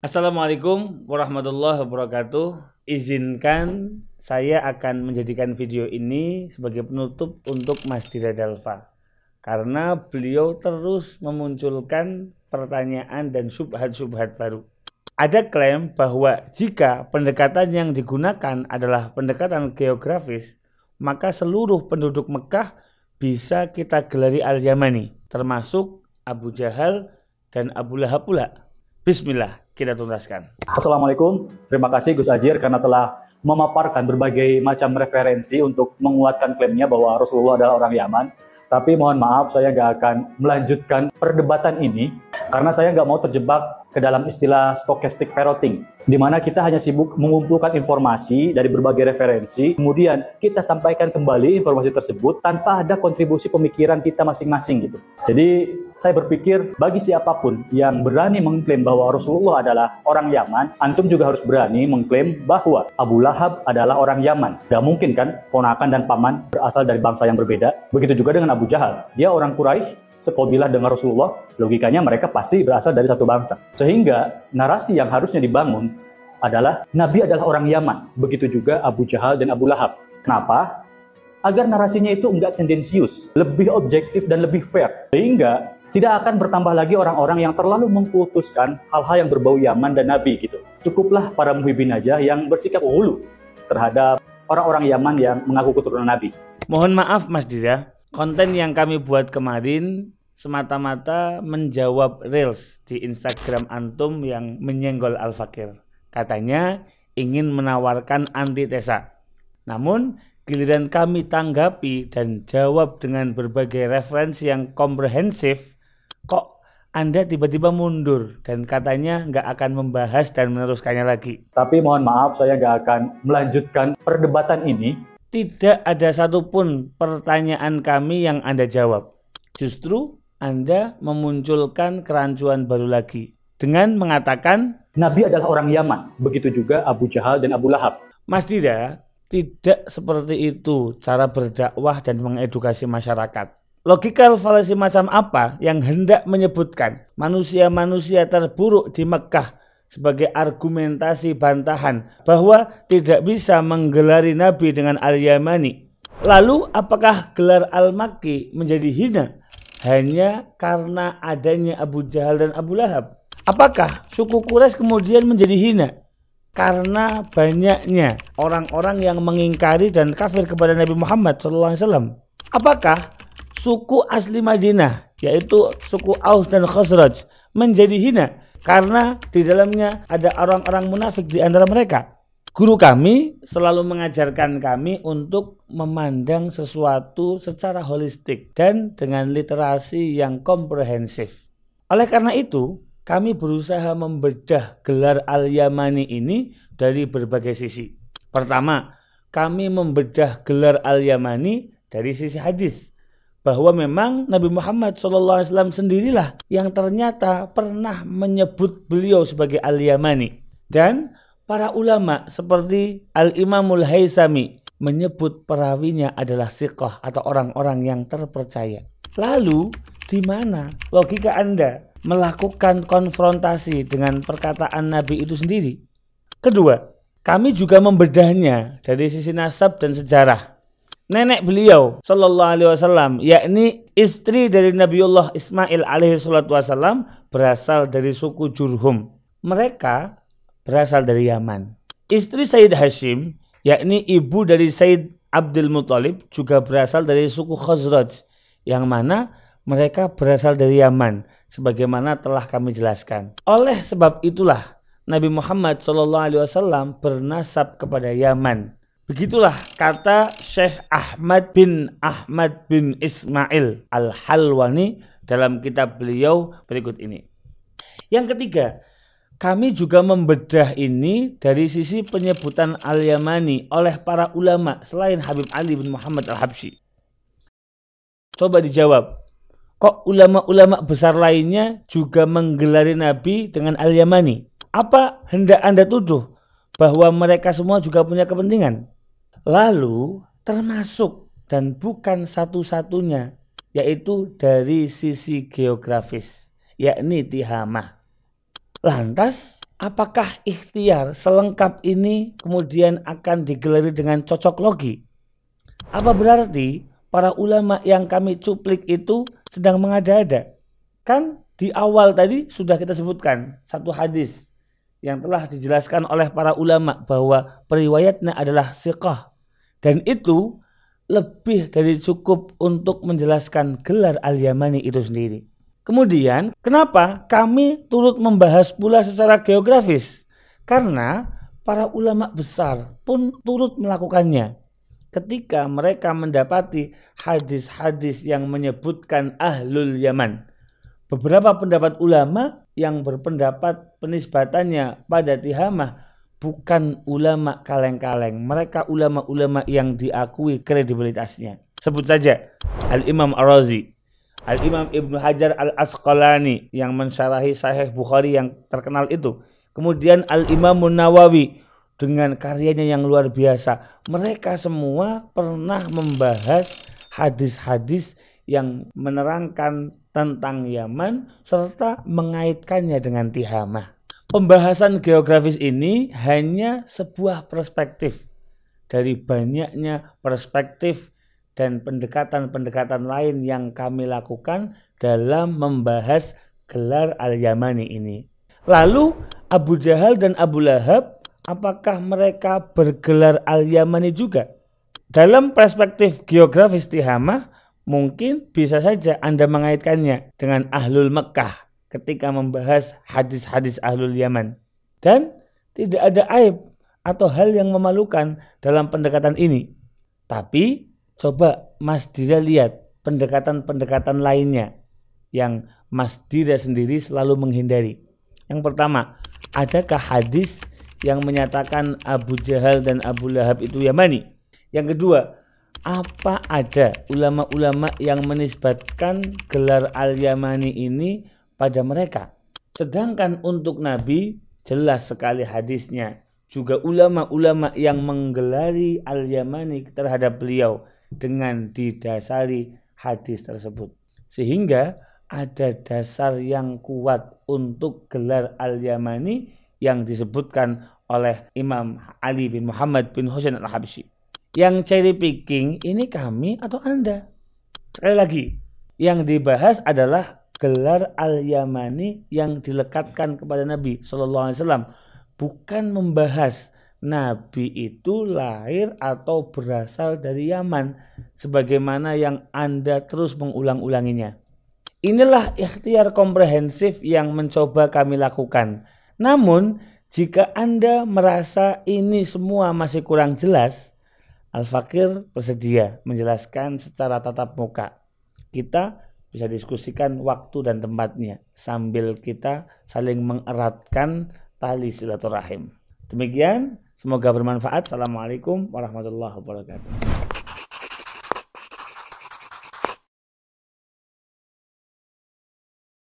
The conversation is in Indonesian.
Assalamualaikum warahmatullahi wabarakatuh. Izinkan saya akan menjadikan video ini sebagai penutup untuk Mas Dira Dalfa, karena beliau terus memunculkan pertanyaan dan syubhat-syubhat baru. Ada klaim bahwa jika pendekatan yang digunakan adalah pendekatan geografis, maka seluruh penduduk Mekah bisa kita gelari Al-Yamani, termasuk Abu Jahal dan Abu Lahab pula. Bismillah, kita tuntaskan. Assalamualaikum, terima kasih Gus Ajir karena telah memaparkan berbagai macam referensi untuk menguatkan klaimnya bahwa Rasulullah adalah orang Yaman. Tapi mohon maaf, saya nggak akan melanjutkan perdebatan ini karena saya nggak mau terjebak ke dalam istilah stochastic parroting, di mana kita hanya sibuk mengumpulkan informasi dari berbagai referensi, kemudian kita sampaikan kembali informasi tersebut tanpa ada kontribusi pemikiran kita masing-masing gitu. Jadi saya berpikir bagi siapapun yang berani mengklaim bahwa Rasulullah adalah orang Yaman, antum juga harus berani mengklaim bahwa Abu Lahab adalah orang Yaman. Gak mungkin kan ponakan dan paman berasal dari bangsa yang berbeda. Begitu juga dengan Abu Jahal, dia orang Quraisy, sekobilah dengan Rasulullah, logikanya mereka pasti berasal dari satu bangsa. Sehingga narasi yang harusnya dibangun adalah Nabi adalah orang Yaman. Begitu juga Abu Jahal dan Abu Lahab. Kenapa? Agar narasinya itu enggak tendensius, lebih objektif dan lebih fair. Sehingga tidak akan bertambah lagi orang-orang yang terlalu mengkultuskan hal-hal yang berbau Yaman dan Nabi gitu. Cukuplah para muhibin aja yang bersikap hulu terhadap orang-orang Yaman yang mengaku keturunan Nabi. Mohon maaf Mas Dira, konten yang kami buat kemarin semata-mata menjawab reels di Instagram antum yang menyenggol Al-Fakir. Katanya ingin menawarkan antitesa. Namun giliran kami tanggapi dan jawab dengan berbagai referensi yang komprehensif, kok Anda tiba-tiba mundur dan katanya nggak akan membahas dan meneruskannya lagi. Tapi mohon maaf, saya nggak akan melanjutkan perdebatan ini. Tidak ada satupun pertanyaan kami yang Anda jawab. Justru Anda memunculkan kerancuan baru lagi dengan mengatakan Nabi adalah orang Yaman. Begitu juga Abu Jahal dan Abu Lahab. Mas Dira, tidak seperti itu cara berdakwah dan mengedukasi masyarakat. Logikal fallacy macam apa yang hendak menyebutkan manusia-manusia terburuk di Mekah sebagai argumentasi bantahan bahwa tidak bisa menggelari Nabi dengan Al-Yamani? Lalu apakah gelar Al-Makki menjadi hina hanya karena adanya Abu Jahal dan Abu Lahab? Apakah suku Quraisy kemudian menjadi hina karena banyaknya orang-orang yang mengingkari dan kafir kepada Nabi Muhammad SAW? Apakah suku asli Madinah, yaitu suku Aus dan Khazraj, menjadi hina karena di dalamnya ada orang-orang munafik di antara mereka? Guru kami selalu mengajarkan kami untuk memandang sesuatu secara holistik dan dengan literasi yang komprehensif. Oleh karena itu, kami berusaha membedah gelar Al-Yamani ini dari berbagai sisi. Pertama, kami membedah gelar Al-Yamani dari sisi hadis, bahwa memang Nabi Muhammad SAW sendirilah yang ternyata pernah menyebut beliau sebagai Al-Yamani. Dan para ulama seperti Al-Imamul Haisami menyebut perawinya adalah siqah atau orang-orang yang terpercaya. Lalu, di mana logika Anda melakukan konfrontasi dengan perkataan Nabi itu sendiri? Kedua, kami juga membedahnya dari sisi nasab dan sejarah. Nenek beliau sallallahu alaihi wasallam, yakni istri dari Nabiullah Ismail alaihi salatu wasallam, berasal dari suku Jurhum. Mereka berasal dari Yaman. Istri Sayyid Hashim, yakni ibu dari Sayyid Abdul Muthalib, juga berasal dari suku Khazraj, yang mana mereka berasal dari Yaman, sebagaimana telah kami jelaskan. Oleh sebab itulah Nabi Muhammad SAW bernasab kepada Yaman. Begitulah kata Syekh Ahmad bin Ismail Al-Halwani dalam kitab beliau berikut ini. Yang ketiga, kami juga membedah ini dari sisi penyebutan Al-Yamani oleh para ulama selain Habib Ali bin Muhammad Al-Habsyi. Coba dijawab, kok ulama-ulama besar lainnya juga menggelari Nabi dengan Al-Yamani? Apa hendak Anda tuduh bahwa mereka semua juga punya kepentingan? Lalu termasuk dan bukan satu-satunya, yaitu dari sisi geografis, yakni Tihamah. Lantas apakah ikhtiar selengkap ini kemudian akan digelari dengan cocok logi? Apa berarti para ulama yang kami cuplik itu sedang mengada-ada? Kan di awal tadi sudah kita sebutkan satu hadis yang telah dijelaskan oleh para ulama bahwa periwayatnya adalah siqah. Dan itu lebih dari cukup untuk menjelaskan gelar Al-Yamani itu sendiri. Kemudian, kenapa kami turut membahas pula secara geografis? Karena para ulama besar pun turut melakukannya. Ketika mereka mendapati hadis-hadis yang menyebutkan Ahlul Yaman. Beberapa pendapat ulama yang berpendapat penisbatannya pada Tihamah bukan ulama kaleng-kaleng. Mereka ulama-ulama yang diakui kredibilitasnya. Sebut saja Al-Imam Ar-Razi, Al-Imam Ibnu Hajar Al-Asqalani yang mensyarahi Sahih Bukhari yang terkenal itu. Kemudian Al-Imam Nawawi dengan karyanya yang luar biasa. Mereka semua pernah membahas hadis-hadis yang menerangkan tentang Yaman serta mengaitkannya dengan Tihamah. Pembahasan geografis ini hanya sebuah perspektif dari banyaknya perspektif dan pendekatan-pendekatan lain yang kami lakukan dalam membahas gelar Al-Yamani ini. Lalu Abu Jahal dan Abu Lahab, apakah mereka bergelar Al-Yamani juga? Dalam perspektif geografis Tihamah, mungkin bisa saja Anda mengaitkannya dengan Ahlul Mekah ketika membahas hadis-hadis Ahlul Yaman. Dan tidak ada aib atau hal yang memalukan dalam pendekatan ini. Tapi coba Mas Dira lihat pendekatan-pendekatan lainnya yang Mas Dira sendiri selalu menghindari. Yang pertama, adakah hadis yang menyatakan Abu Jahal dan Abu Lahab itu Yamani? Yang kedua, apa ada ulama-ulama yang menisbatkan gelar Al-Yamani ini pada mereka? Sedangkan untuk Nabi jelas sekali hadisnya. Juga ulama-ulama yang menggelari Al-Yamani terhadap beliau dengan didasari hadis tersebut. Sehingga ada dasar yang kuat untuk gelar Al-Yamani yang disebutkan oleh Imam Ali bin Muhammad bin Husain Al-Habsyi. Yang cherry picking ini kami atau Anda? Sekali lagi, yang dibahas adalah gelar Al-Yamani yang dilekatkan kepada Nabi SAW. Bukan membahas Nabi itu lahir atau berasal dari Yaman, sebagaimana yang Anda terus mengulang-ulanginya. Inilah ikhtiar komprehensif yang mencoba kami lakukan. Namun, jika Anda merasa ini semua masih kurang jelas, Al-Fakir bersedia menjelaskan secara tatap muka. Kita bisa diskusikan waktu dan tempatnya sambil kita saling mengeratkan tali silaturahim. Demikian, semoga bermanfaat. Assalamualaikum warahmatullahi wabarakatuh.